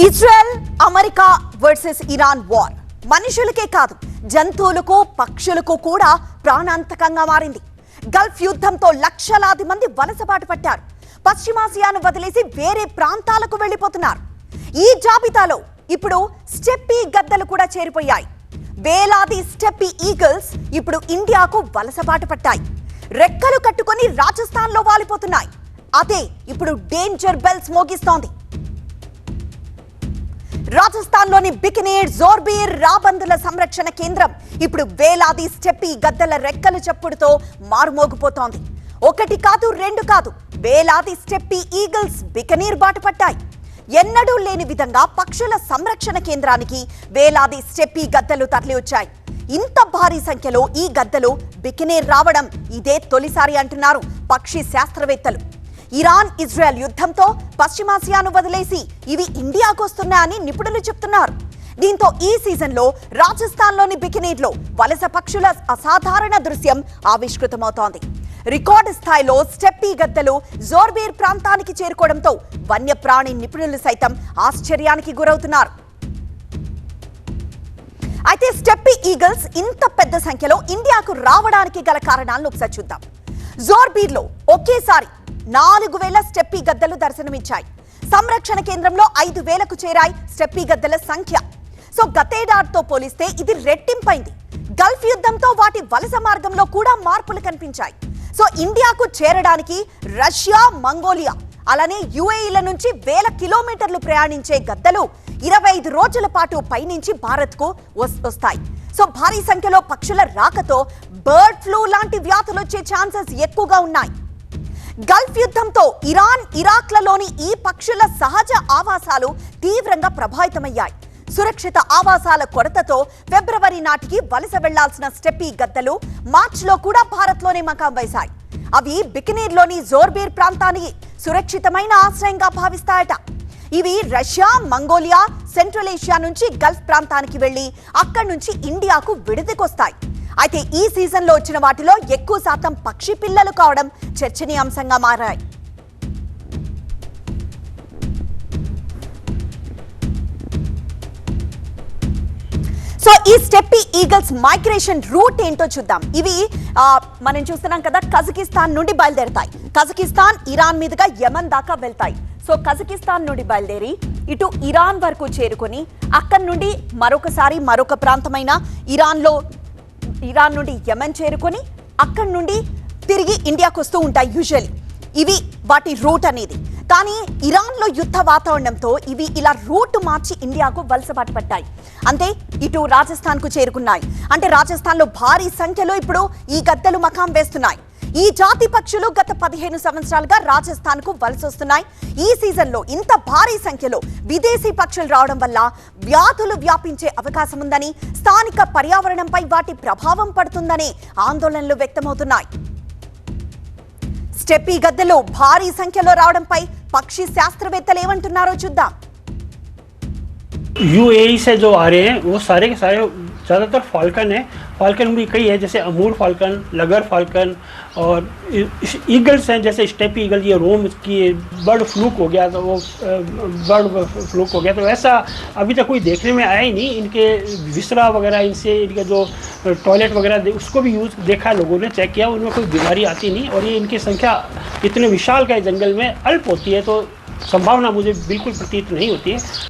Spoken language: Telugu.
Israel America versus Iran war మనుషులకే కాదు జంతువులకు పక్షులకు కూడా ప్రాణాంతకంగా మారింది. గల్ఫ్ యుద్ధంతో లక్షలాది మంది వలసబాటు పట్టారు. పశ్చిమాసియాను వదిలేసి వేరే ప్రాంతాలకు వెళ్లిపోతున్నారు. ఈ జాబితాలో ఇప్పుడు స్టెప్పీ గద్దలు కూడా చేరిపోయాయి. వేలాది స్టెప్పీ ఈగల్స్ ఇప్పుడు ఇండియాకు వలసబాటు పట్టాయి. రెక్కలు కట్టుకొని రాజస్థాన్లో వాలిపోతున్నాయి. అదే ఇప్పుడు డేంజర్ బెల్స్ మోగిస్తోంది. రాజస్థాన్లోని బికనేర్, జోర్బీర్ రాబందుల సంరక్షణ కేంద్రం ఇప్పుడు వేలాది స్టెప్పీ గద్దల రెక్కల చప్పుడుతో మారుమోగిపోతోంది. ఒకటి కాదు, రెండు కాదు, వేలాది స్టెప్పీ ఈగల్స్ బికనీర్ బాట పట్టాయి. ఎన్నడూ లేని విధంగా పక్షుల సంరక్షణ కేంద్రానికి వేలాది స్టెప్పీ గద్దలు తరలివచ్చాయి. ఇంత భారీ సంఖ్యలో ఈ గద్దలు బికనేర్ రావడం ఇదే తొలిసారి అంటున్నారు పక్షి శాస్త్రవేత్తలు. ఇరాన్ ఇజ్రాయెల్ యుద్ధంతో పశ్చిమాసియాను వదిలేసి ఇవి ఇండియాకు వస్తున్నాయని నిపుణులు చెప్తున్నారు. దీంతో ఈ సీజన్లో రాజస్థాన్లోని బికనీర్లో వలస పక్షుల అసాధారణ దృశ్యం ఆవిష్కృతమవుతోంది. రికార్డు స్థాయిలో స్టెప్పీ గద్దలు జోర్బీర్ ప్రాంతానికి చేరుకోవడంతో వన్యప్రాణి నిపుణులు సైతం ఆశ్చర్యానికి గురవుతున్నారు. అయితే స్టెప్పీ ఈగల్స్ ఇంత పెద్ద సంఖ్యలో ఇండియాకు రావడానికి గల కారణాలను ఒకసారి చూద్దాం. జోర్బీర్లో ఒకేసారి 4,000 స్టెప్పీ గద్దలు దర్శనమిచ్చాయి. సంరక్షణ కేంద్రంలో 5,000కు చేరాయి స్టెప్పీ గద్దల సంఖ్య. సో గతేడాదితో పోలిస్తే ఇది రెట్టింపైంది. గల్ఫ్ యుద్ధంతో వాటి వలస మార్గంలో కూడా మార్పులు కనిపించాయి. సో ఇండియాకు చేరడానికి రష్యా, మంగోలియా అలానే యుఏఈల నుంచి 1000 కిలోమీటర్లు ప్రయాణించే గద్దలు 25 రోజుల పాటు పైనుంచి భారత్కు వస్తాయి. సో భారీ సంఖ్యలో పక్షుల రాకతో బర్డ్ ఫ్లూ లాంటి వ్యాధులు వచ్చే ఛాన్సెస్ ఎక్కువగా ఉన్నాయి. గల్ఫ్ యుద్ధంతో ఇరాన్, ఇరాక్లలోని ఈ పక్షుల సహజ ఆవాసాలు తీవ్రంగా ప్రభావితమయ్యాయి. సురక్షిత ఆవాసాల కొరతతో ఫిబ్రవరి నాటికి వలస వెళ్లాల్సిన స్టెప్పీ గద్దలు మార్చిలో కూడా భారత్లోనే మకాం వేశాయి. అవి బికనీర్లోని జోర్బీర్ ప్రాంతానికి సురక్షితమైన ఆశ్రయంగా భావిస్తాయట. ఇవి రష్యా, మంగోలియా, సెంట్రల్ ఏషియా నుంచి గల్ఫ్ ప్రాంతానికి వెళ్లి అక్కడి నుంచి ఇండియాకు విడిదికొస్తాయి. అయితే ఈ సీజన్లో వచ్చిన వాటిలో ఎక్కువ శాతం పక్షి పిల్లలు కావడం చర్చనీయాంశంగా మారాయి. సో ఈ స్టెప్పీ ఈగల్స్ మైగ్రేషన్ రూట్ ఏంటో చూద్దాం. ఇవి మనం చూస్తున్నాం కదా, కజకిస్తాన్ నుండి బయలుదేరతాయి. కజకిస్తాన్, ఇరాన్ మీదుగా యమన్ దాకా వెళ్తాయి. సో కజకిస్తాన్ నుండి బయలుదేరి ఇటు ఇరాన్ వరకు చేరుకొని అక్కడి నుండి మరొక ప్రాంతమైన ఇరాన్ నుండి యమన్ చేరుకొని అక్కడి నుండి తిరిగి ఇండియాకు వస్తూ ఉంటాయి యూజువల్లీ. ఇవి వాటి రూట్ అనేది. కానీ ఇరాన్లో యుద్ధ వాతావరణంతో ఇవి ఇలా రూట్ మార్చి ఇండియాకు వలసబాటు పట్టాయి. అంటే ఇటు రాజస్థాన్కు చేరుకున్నాయి. అంటే రాజస్థాన్లో భారీ సంఖ్యలో ఇప్పుడు ఈ గద్దలు మకాం వేస్తున్నాయి. ఈ జాతి పక్షులు గత 15 సంవత్సరాలుగా రాజస్థాన్కు వలస వస్తున్నాయి. ఈ సీజన్లో ఇంత భారీ సంఖ్యలో విదేశీ పక్షులు రావడం వల్ల వ్యాధులు వ్యాపించే అవకాశం ఉందని, స్థానిక పర్యావరణంపై వాటి ప్రభావం పడుతుందనే ఆందోళనలు వ్యక్తమవుతున్నాయి. స్టెప్పీ గద్దలు భారీ సంఖ్యలో రావడంపై పక్షి శాస్త్రవేత్తలు ఏమంటున్నారో చూద్దాం. यूएई से जो आ रहे हैं वो सारे के सारे ज़्यादातर फाल्कन है. फाल्कन भी कई है, जैसे अमूर फाल्कन, लगर फाल्कन और ईगल्स हैं, जैसे स्टेप ईगल, ये रोम की बर्ड फ्लूक हो गया, तो वो बर्ड फ्लूक हो गया. तो ऐसा अभी तक कोई देखने में आया ही नहीं. इनके विसरा वगैरह, इनसे इनका जो टॉयलेट वगैरह उसको भी यूज़ देखा, लोगों ने चेक किया, उनमें कोई बीमारी आती नहीं. और ये इनकी संख्या इतने विशाल का जंगल में अल्प होती है, तो संभावना मुझे बिल्कुल प्रतीत नहीं होती है.